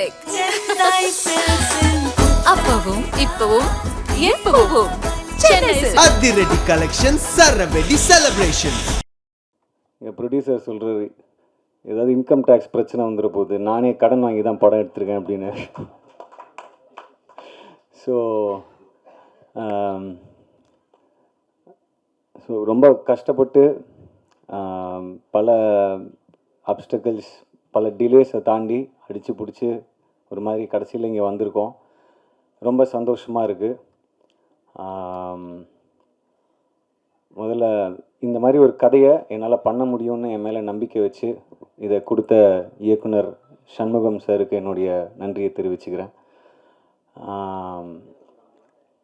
Silk அப்பவும் இப்பவும் எப்பவும் சென்னை சில்க் அதிரடி கலெக்ஷன் சரவெடி செலிப்ரேஷன். எங்கள் ப்ரொடியூசர் சொல்கிறாரு, ஏதாவது இன்கம் டேக்ஸ் பிரச்சனை வந்துட போகுது, நானே கடன் வாங்கி தான் படம் எடுத்திருக்கேன் அப்படின்னு. ஸோ ரொம்ப கஷ்டப்பட்டு பல அப்டக்கிள்ஸ், பல டிலேஸை தாண்டி அடித்து பிடிச்சி ஒரு மாதிரி கடைசியில் இங்கே வந்திருக்கோம். ரொம்ப சந்தோஷமாக இருக்குது. முதல்ல இந்த மாதிரி ஒரு கதையை என்னால் பண்ண முடியும்னு என் மேலே நம்பிக்கை வச்சு இதை கொடுத்த இயக்குனர் சண்முகம் சாருக்கு என்னுடைய நன்றியை தெரிவிச்சுக்கிறேன்.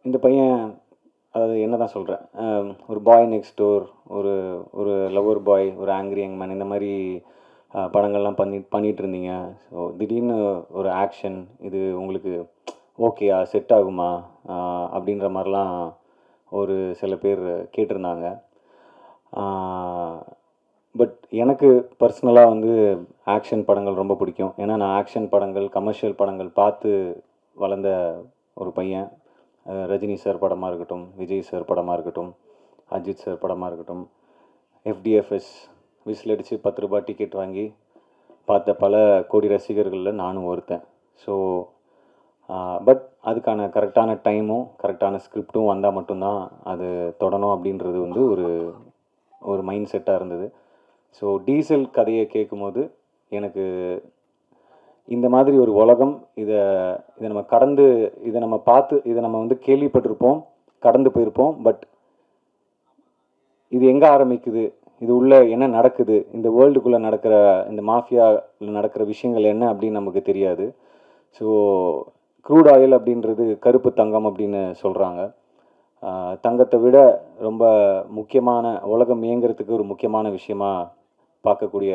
இந்த பையன், அதாவது என்ன தான் சொல்கிறேன், ஒரு பாய் நெக்ஸ்ட் டோர், ஒரு ஒரு லவ்வர் பாய், ஒரு ஆங்க்ரி யங் மேன், இந்த மாதிரி படங்கள்லாம் பண்ணிகிட்டு இருந்தீங்க. ஸோ திடீர்னு ஒரு ஆக்ஷன், இது உங்களுக்கு ஓகேயா, செட் ஆகுமா அப்படின்ற மாதிரிலாம் ஒரு சில பேர் கேட்டிருந்தாங்க. பட் எனக்கு பர்சனலாக வந்து ஆக்ஷன் படங்கள் ரொம்ப பிடிக்கும். ஏன்னா நான் ஆக்ஷன் படங்கள், கமர்ஷியல் படங்கள் பார்த்து வளர்ந்த ஒரு பையன். ரஜினி சார் படமாக இருக்கட்டும், விஜய் சார் படமாக இருக்கட்டும், அஜித் சார் படமாக இருக்கட்டும், FDFS விசில் அடித்து 10 ரூபா டிக்கெட் வாங்கி பார்த்த பல கோடி ரசிகர்களில் நானும் ஒருத்தன். ஸோ பட் அதுக்கான கரெக்டான டைமும் கரெக்டான ஸ்கிரிப்டும் வந்தால் மட்டும்தான் அது தொடணும் அப்படின்றது வந்து ஒரு மைண்ட் செட்டாக இருந்தது. ஸோ டீசல் கதையை கேட்கும்போது எனக்கு இந்த மாதிரி ஒரு உலகம், இதை நம்ம கடந்து, இதை நம்ம பார்த்து, இதை நம்ம வந்து கேள்விப்பட்டிருப்போம், கடந்து போயிருப்போம். பட் இது எங்கே ஆரம்பிக்குது, இது உள்ளே என்ன நடக்குது, இந்த வேர்ல்டுக்குள்ளே நடக்கிற, இந்த மாஃபியாவில் நடக்கிற விஷயங்கள் என்ன அப்படின்னு நமக்கு தெரியாது. ஸோ க்ரூட் ஆயில் அப்படின்றது கருப்பு தங்கம் அப்படின்னு சொல்கிறாங்க. தங்கத்தை விட ரொம்ப முக்கியமான, உலகம் இயங்கிறதுக்கு ஒரு முக்கியமான விஷயமா பார்க்கக்கூடிய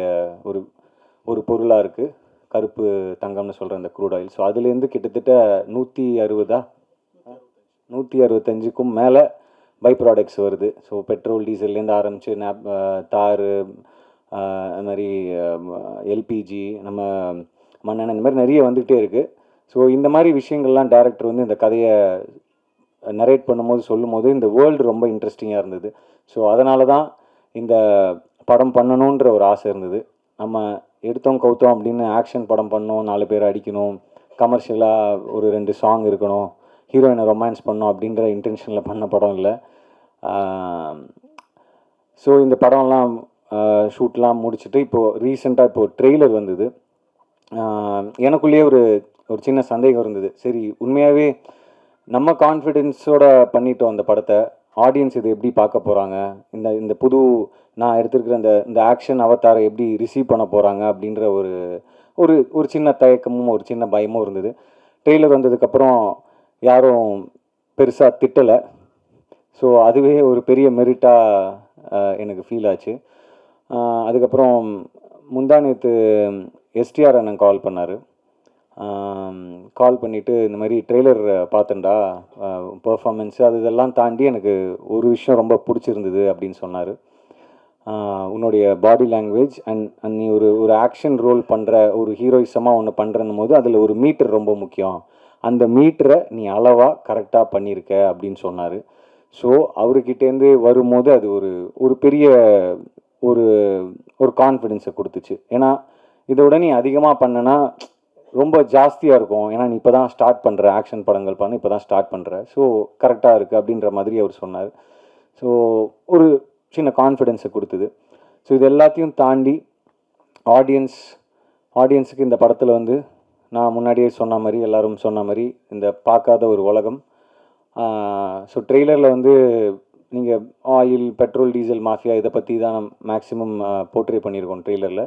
ஒரு பொருளாக இருக்குது கருப்பு தங்கம்னு சொல்கிற அந்த க்ரூட் ஆயில். ஸோ அதுலேருந்து கிட்டத்தட்ட 165க்கும் மேலே பை ப்ராடக்ட்ஸ் வருது. ஸோ பெட்ரோல், டீசல்லேருந்து ஆரம்பித்து தார், அது மாதிரி LPG, நம்ம மண்ணெண்ணெய், இந்த மாதிரி நிறைய வந்துகிட்டே இருக்குது. ஸோ இந்த மாதிரி விஷயங்கள்லாம் டைரக்டர் வந்து இந்த கதையை நரேட் பண்ணும்போது, சொல்லும்போது இந்த வேர்ல்டு ரொம்ப இன்ட்ரெஸ்டிங்காக இருந்தது. ஸோ அதனால தான் இந்த படம் பண்ணணுன்ற ஒரு ஆசை இருந்தது. நம்ம எடுத்தோம் கவுத்தோம் அப்படின்னு ஆக்ஷன் படம் பண்ணோம், 4 பேர் அடிக்கணும், கமர்ஷியலாக ஒரு 2 சாங் இருக்கணும், ஹீரோயினை ரொமான்ஸ் பண்ணோம் அப்படின்ற இன்டென்ஷனில் பண்ண படம் இல்லை. ஸோ இந்த படம்லாம் ஷூட்லாம் முடிச்சுட்டு இப்போது ரீசெண்டாக இப்போது ட்ரெய்லர் வந்தது. எனக்குள்ளேயே ஒரு சின்ன சந்தேகம் இருந்தது. சரி, உண்மையாகவே நம்ம கான்ஃபிடென்ஸோடு பண்ணிட்டோம் அந்த படத்தை, ஆடியன்ஸ் இது எப்படி பார்க்க போகிறாங்க, இந்த புது நான் எடுத்துருக்கிற இந்த ஆக்ஷன் அவதாரை எப்படி ரிசீவ் பண்ண போகிறாங்க அப்படின்ற ஒரு சின்ன தயக்கமும் ஒரு சின்ன பயமும் இருந்தது. ட்ரெய்லர் வந்ததுக்கப்புறம் யாரும் பெருசாக திட்டலை. ஸோ அதுவே ஒரு பெரிய மெரிட்டாக எனக்கு ஃபீல் ஆச்சு. அதுக்கப்புறம் முந்தானேத்து STR அண்ணன் கால் பண்ணார். கால் பண்ணிவிட்டு, இந்த மாதிரி ட்ரெய்லர் பார்த்தேன்டா, பர்ஃபார்மன்ஸு அது இதெல்லாம் தாண்டி எனக்கு ஒரு விஷயம் ரொம்ப பிடிச்சிருந்தது அப்படின்னு சொன்னார். உன்னுடைய பாடி லாங்குவேஜ் அண்ட் நீ ஒரு ஆக்ஷன் ரோல் பண்ணுற, ஒரு ஹீரோயிசமாக ஒன்று பண்ணுறன்னும் போது அதில் ஒரு மீட்டர் ரொம்ப முக்கியம், அந்த மீட்டரை நீ அளவாக கரெக்டாக பண்ணியிருக்க அப்படின்னு சொன்னார். ஸோ அவர்கிட்டேருந்து வரும்போது அது ஒரு பெரிய ஒரு கான்ஃபிடென்ஸை கொடுத்துச்சு. ஏன்னா இதோட நீ அதிகமாக பண்ணனா ரொம்ப ஜாஸ்தியாக இருக்கும். ஏன்னா நீ இப்போ தான் ஸ்டார்ட் பண்ணுற, ஆக்ஷன் படங்கள் பண்ண இப்போ தான் ஸ்டார்ட் பண்ணுற, ஸோ கரெக்டாக இருக்குது அப்படின்ற மாதிரி அவர் சொன்னார். ஸோ ஒரு சின்ன கான்ஃபிடென்ஸை கொடுத்தது. ஸோ இது எல்லாத்தையும் தாண்டி ஆடியன்ஸுக்கு இந்த படத்தில் வந்து நான் முன்னாடியே சொன்ன மாதிரி, எல்லோரும் சொன்ன மாதிரி, இந்த பார்க்காத ஒரு உலகம். ஸோ ட்ரெய்லரில் வந்து நீங்கள் ஆயில், பெட்ரோல், டீசல், மாஃபியா இதை பற்றி தான் மேக்ஸிமம் போர்ட்ரே பண்ணியிருக்கோம் ட்ரெய்லரில்.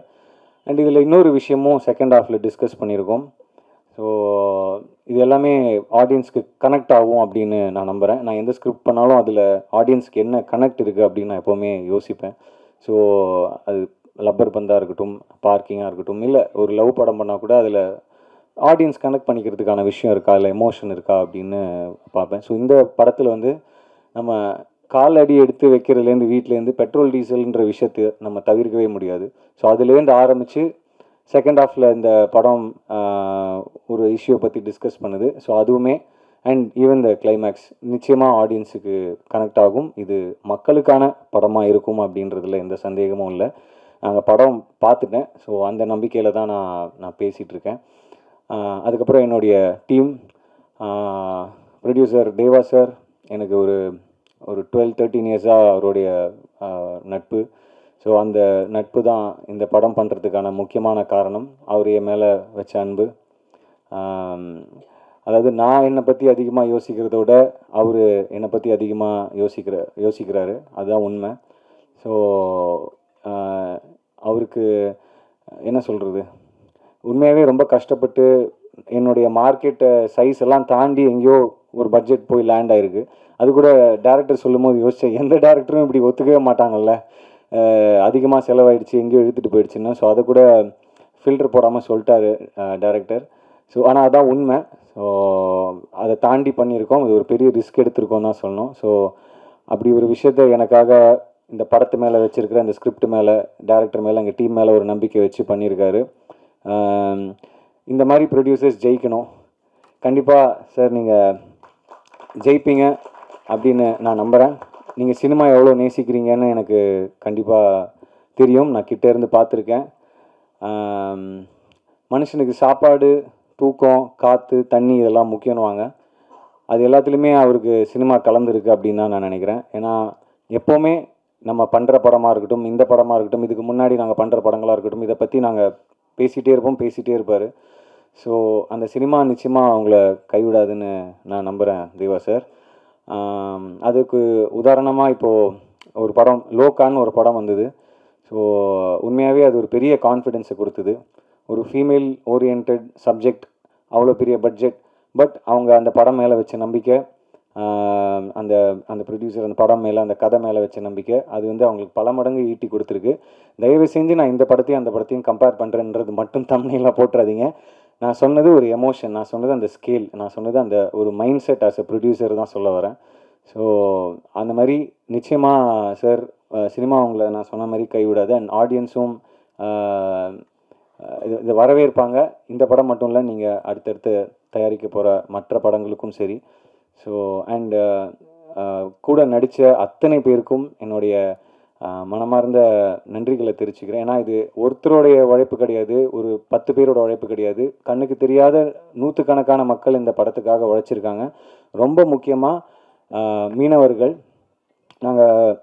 அண்ட் இதில் இன்னொரு விஷயமும் செகண்ட் ஹாஃபில் டிஸ்கஸ் பண்ணியிருக்கோம். ஸோ இது எல்லாமே ஆடியன்ஸ்க்கு கனெக்ட் ஆகும் அப்படின்னு நான் நம்புகிறேன். நான் எந்த ஸ்கிரிப்ட் பண்ணாலும் அதில் ஆடியன்ஸ்க்கு என்ன கனெக்ட் இருக்குது அப்படின்னு நான் எப்போவுமே யோசிப்பேன். ஸோ அது லப்பர் பந்தாக இருக்கட்டும், பார்க்கிங்காக இருக்கட்டும், இல்லை ஒரு லவ் படம் பண்ணால் கூட அதில் ஆடியன்ஸ் கனெக்ட் பண்ணிக்கிறதுக்கான விஷயம் இருக்கா, இல்லை எமோஷன் இருக்கா அப்படின்னு பார்ப்பேன். ஸோ இந்த படத்தில் வந்து நம்ம கால் அடி எடுத்து வைக்கிறதுலேருந்து, வீட்டிலேருந்து பெட்ரோல் டீசல்ன்ற விஷயத்தை நம்ம தவிர்க்கவே முடியாது. ஸோ அதுலேருந்து ஆரம்பித்து செகண்ட் ஹாஃபில் இந்த படம் இஷ்யூவை பற்றி டிஸ்கஸ் பண்ணுது. ஸோ அதுவுமே அண்ட் ஈவன் த கிளைமேக்ஸ் நிச்சயமாக ஆடியன்ஸுக்கு கனெக்ட் ஆகும். இது மக்களுக்கான படமாக இருக்கும் அப்படின்றதுல எந்த சந்தேகமும் இல்லை. நாங்கள் படம் பார்த்துட்டேன். ஸோ அந்த நம்பிக்கையில் தான் நான் பேசிகிட்டு இருக்கேன். அதுக்கப்புறம் என்னுடைய டீம், ப்ரொடியூசர் தேவா சார், எனக்கு ஒரு 12-13 இயர்ஸாக அவருடைய நட்பு. ஸோ அந்த நட்பு தான் இந்த படம் பண்ணுறதுக்கான முக்கியமான காரணம். அவர் என் மேலே வச்ச அன்பு. அதாவது நான் என்னை பற்றி அதிகமாக யோசிக்கிறத விட அவர் என்னை பற்றி அதிகமாக யோசிக்கிறாரு. அதுதான் உண்மை. ஸோ அவருக்கு என்ன சொல்கிறது, உண்மையாகவே ரொம்ப கஷ்டப்பட்டு என்னுடைய மார்க்கெட்டை சைஸ் எல்லாம் தாண்டி எங்கேயோ ஒரு பட்ஜெட் போய் லேண்ட் ஆகிருக்கு. அது கூட டேரக்டர் சொல்லும் போது யோசித்தேன், எந்த டேரக்டரும் இப்படி ஒத்துக்கவே மாட்டாங்கல்ல, அதிகமாக செலவாயிடுச்சு, எங்கேயோ எடுத்துகிட்டு போயிடுச்சுன்னு. ஸோ அதை கூட ஃபில்டர் போடாமல் சொல்லிட்டாரு டேரக்டர். ஸோ ஆனால் அதான் உண்மை. ஸோ அதை தாண்டி பண்ணியிருக்கோம். இது ஒரு பெரிய ரிஸ்க் எடுத்திருக்கோம் தான் சொல்லணும். ஸோ அப்படி ஒரு விஷயத்த எனக்காக இந்த படத்து மேலே வச்சுருக்கிற அந்த ஸ்கிரிப்ட் மேலே, டேரக்டர் மேலே, எங்கள் டீம் மேலே ஒரு நம்பிக்கை வச்சு பண்ணியிருக்காரு. இந்த மாதிரி ப்ரொடியூசர்ஸ் ஜெயிக்கணும். கண்டிப்பாக சார் நீங்கள் ஜெயிப்பீங்க அப்படின்னு நான் நம்புகிறேன். நீங்கள் சினிமா எவ்வளோ நேசிக்கிறீங்கன்னு எனக்கு கண்டிப்பாக தெரியும். நான் கிட்டேருந்து பார்த்துருக்கேன். மனுஷனுக்கு சாப்பாடு, தூக்கம், காற்று, தண்ணி இதெல்லாம் முக்கியம்னுவாங்க. அது எல்லாத்துலேயுமே அவருக்கு சினிமா கலந்துருக்கு அப்படின்னு தான் நான் நினைக்கிறேன். ஏன்னா எப்போவுமே நம்ம பண்ணுற படமாக இருக்கட்டும், இந்த படமாக இருக்கட்டும், இதுக்கு முன்னாடி நாங்கள் பண்ணுற படங்களாக இருக்கட்டும், இதை பற்றி நாங்கள் பேசிகிட்டே இருப்பார். ஸோ அந்த சினிமா நிச்சயமாக அவங்கள கைவிடாதுன்னு நான் நம்புகிறேன் தேவா சார். அதுக்கு உதாரணமாக இப்போது ஒரு படம் லோகான்னு ஒரு படம் வந்தது. ஸோ உண்மையாகவே அது ஒரு பெரிய கான்ஃபிடென்ஸை கொடுத்தது. ஒரு ஃபீமேல் ஓரியன்ட் சப்ஜெக்ட், அவ்வளோ பெரிய பட்ஜெட், பட் அவங்க அந்த படம் மேலே வச்ச நம்பிக்கை, அந்த அந்த ப்ரொடியூசர் அந்த படம் மேலே, அந்த கதை மேலே வச்ச நம்பிக்கை, அது அவங்களுக்கு பல மடங்கு ஈட்டி கொடுத்துருக்கு. தயவு செஞ்சு நான் இந்த படத்தையும் அந்த படத்தையும் கம்பேர் பண்ணுறேன்றது மட்டும் தம்ப்நெயிலில் போட்டுறாதீங்க. நான் சொன்னது ஒரு எமோஷன், நான் சொன்னது அந்த ஸ்கேல், நான் சொன்னது அந்த ஒரு mind set as a producer தான் சொல்ல வரேன். ஸோ அந்த மாதிரி நிச்சயமாக சார் சினிமா அவங்கள நான் சொன்ன மாதிரி கைவிடாது. அண்ட் ஆடியன்ஸும் இதை வரவேற்பாங்க. இந்த படம் மட்டும் இல்லை, நீங்கள் அடுத்தடுத்து தயாரிக்க போகிற மற்ற படங்களுக்கும் சரி. ஸோ அண்ட் கூட நடித்த அத்தனை பேருக்கும் என்னுடைய மனமார்ந்த நன்றிகளை தெரிவிச்சுக்கிறேன். ஏன்னா இது ஒருத்தருடைய உழைப்பு கிடையாது, ஒரு 10 பேரோட உழைப்பு கிடையாது. கண்ணுக்கு தெரியாத நூற்றுக்கணக்கான மக்கள் இந்த படத்துக்காக உழைச்சிருக்காங்க. ரொம்ப முக்கியமாக மீனவர்கள். நாங்கள்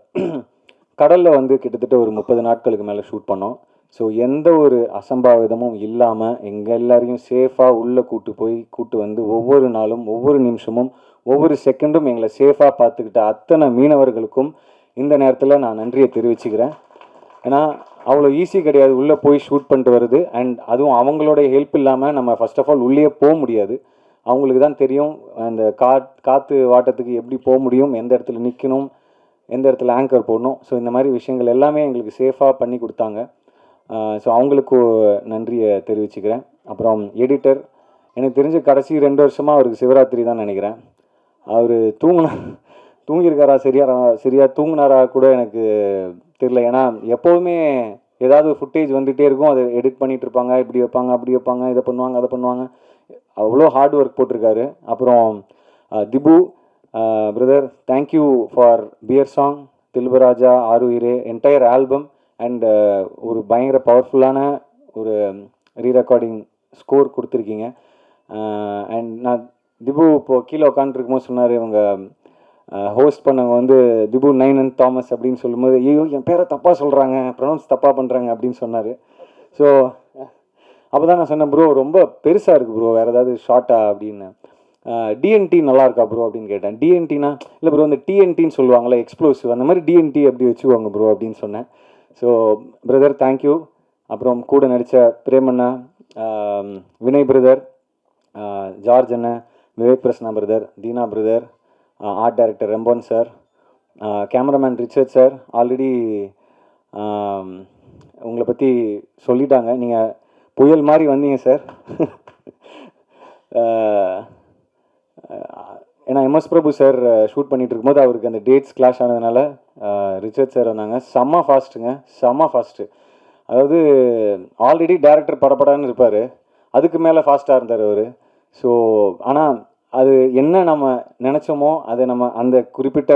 கடலில் கிட்டத்தட்ட ஒரு 30 நாட்களுக்கு மேலே ஷூட் பண்ணோம். ஸோ எந்த ஒரு அசம்பாவிதமும் இல்லாமல் எங்கள் எல்லாரையும் சேஃபாக உள்ளே கூட்டு வந்து ஒவ்வொரு நாளும், ஒவ்வொரு நிமிஷமும், ஒவ்வொரு செகண்டும் எங்களை சேஃபாக பார்த்துக்கிட்ட அத்தனை மீனவர்களுக்கும் இந்த நேரத்தில் நான் நன்றியை தெரிவிச்சுக்கிறேன். ஏன்னா அவ்வளோ ஈஸி கிடையாது உள்ளே போய் ஷூட் பண்ணிட்டு வருது. அண்ட் அதுவும் அவங்களுடைய ஹெல்ப் இல்லாமல் நம்ம ஃபர்ஸ்ட் ஆஃப் ஆல் உள்ளே போக முடியாது. அவங்களுக்கு தான் தெரியும் அந்த காற்று வாட்டத்துக்கு எப்படி போக முடியும், எந்த இடத்துல நிற்கணும், எந்த இடத்துல ஆங்கர் போடணும். ஸோ இந்த மாதிரி விஷயங்கள் எல்லாமே எங்களுக்கு சேஃபாக பண்ணி கொடுத்தாங்க. ஸோ அவங்களுக்கு நன்றியை தெரிவிச்சுக்கிறேன். அப்புறம் எடிட்டர், எனக்கு தெரிஞ்ச கடைசி 2 வருஷமாக அவருக்கு சிவராத்திரி தான் நினைக்கிறேன். அவர் தூங்கியிருக்காரா, சரியாக தூங்கினாரா கூட எனக்கு தெரியல. ஏன்னா எப்போதுமே ஏதாவது ஃபுட்டேஜ் வந்துகிட்டே இருக்கும், அதை எடிட் பண்ணிகிட்டு இருப்பாங்க, இப்படி வைப்பாங்க, அப்படி வைப்பாங்க, இதை பண்ணுவாங்க, அதை பண்ணுவாங்க. அவ்வளோ ஹார்ட் ஒர்க் போட்டிருக்காரு. அப்புறம் திபு பிரதர், தேங்க்யூ ஃபார் பியர் சாங், தில்பராஜா, ஆருயிரே, என்டையர் ஆல்பம் அண்ட் ஒரு பயங்கர பவர்ஃபுல்லான ஒரு ரீரெக்கார்டிங் ஸ்கோர் கொடுத்துருக்கீங்க. அண்ட் நான் திபு இப்போது கீழே உட்காந்துருக்கும்போது சொன்னார், இவங்க ஹோஸ்ட் பண்ணவங்க திபு நைனன் தாமஸ் அப்படின்னு சொல்லும்போது, ஐயோ என் பேரை தப்பாக சொல்கிறாங்க, ப்ரொனவுன்ஸ் தப்பாக பண்ணுறாங்க அப்படின்னு சொன்னார். ஸோ அப்போ தான் நான் சொன்னேன், ப்ரோ ரொம்ப பெருசாக இருக்குது ப்ரோ, வேறு ஏதாவது ஷார்ட்டா அப்படின்னு. டிஎன்டி நல்லா இருக்கா ப்ரோ அப்படின்னு கேட்டேன். டிஎன்டினா இல்லை ப்ரோ, அந்த டிஎன்டின்னு சொல்லுவாங்களே எக்ஸ்ப்ளோசிவ், அந்த மாதிரி டிஎன்டி அப்படி வச்சுக்குவாங்க ப்ரோ அப்படின்னு சொன்னேன். So brother thank you. அப்புறம் கூட நடித்த பிரேமண்ணா, வினய் பிரதர், ஜார்ஜ் அண்ணன், Vivek Prasanna brother, Deena brother, art director Rembon sir, cameraman Richard sir. Already உங்களை பற்றி சொல்லிட்டாங்க, நீங்கள் புயல் மாதிரி வந்தீங்க சார். ஏன்னா எம்எஸ் பிரபு சார் ஷூட் பண்ணிகிட்டு இருக்கும்போது அவருக்கு அந்த டேட்ஸ் கிளாஷ் ஆனதுனால ரிச்சர்ட் சார் வந்தாங்க. செம்ம ஃபாஸ்ட்டு. அதாவது ஆல்ரெடி டேரக்டர் படப்படான்னு இருப்பார், அதுக்கு மேலே ஃபாஸ்ட்டாக இருந்தார் அவர். ஸோ ஆனால் அது என்ன நம்ம நினச்சோமோ அதை நம்ம அந்த குறிப்பிட்ட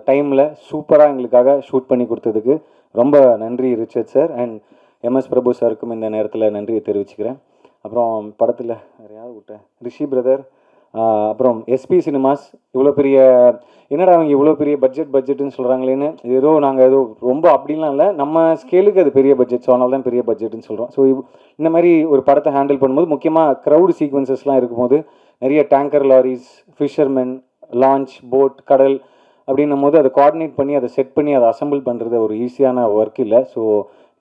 டைமில் சூப்பராக எங்களுக்காக ஷூட் பண்ணி கொடுத்ததுக்கு ரொம்ப நன்றி ரிச்சர்ட் சார் அண்ட் எம்எஸ் பிரபு சாருக்கும் இந்த நேரத்தில் நன்றியை தெரிவிச்சுக்கிறேன். அப்புறம் படத்தில் வேறு யார் விட்டேன், ரிஷி பிரதர், அப்புறம் எஸ்பி சினிமாஸ். இவ்வளோ பெரிய என்னடா அவங்க இவ்வளோ பெரிய பட்ஜெட்டுன்னு சொல்கிறாங்களேன்னு, ஏதோ நாங்கள் ஏதோ ரொம்ப அப்படின்லாம் இல்லை, நம்ம ஸ்கேலுக்கு அது பெரிய பட்ஜெட், ஸோ அதனால தான் பெரிய பட்ஜெட்டுன்னு சொல்கிறோம். ஸோ இந்த மாதிரி ஒரு படத்தை ஹேண்டில் பண்ணும்போது முக்கியமாக க்ரௌடு சீக்வன்சஸ்லாம் இருக்கும்போது நிறைய tanker loris, fishermen, launch, boat, கடல் அப்படின்னும் போது அதை கோஆர்டினேட் பண்ணி அதை செட் பண்ணி அதை அசம்பிள் பண்ணுறது ஒரு ஈஸியான ஒர்க் இல்லை. ஸோ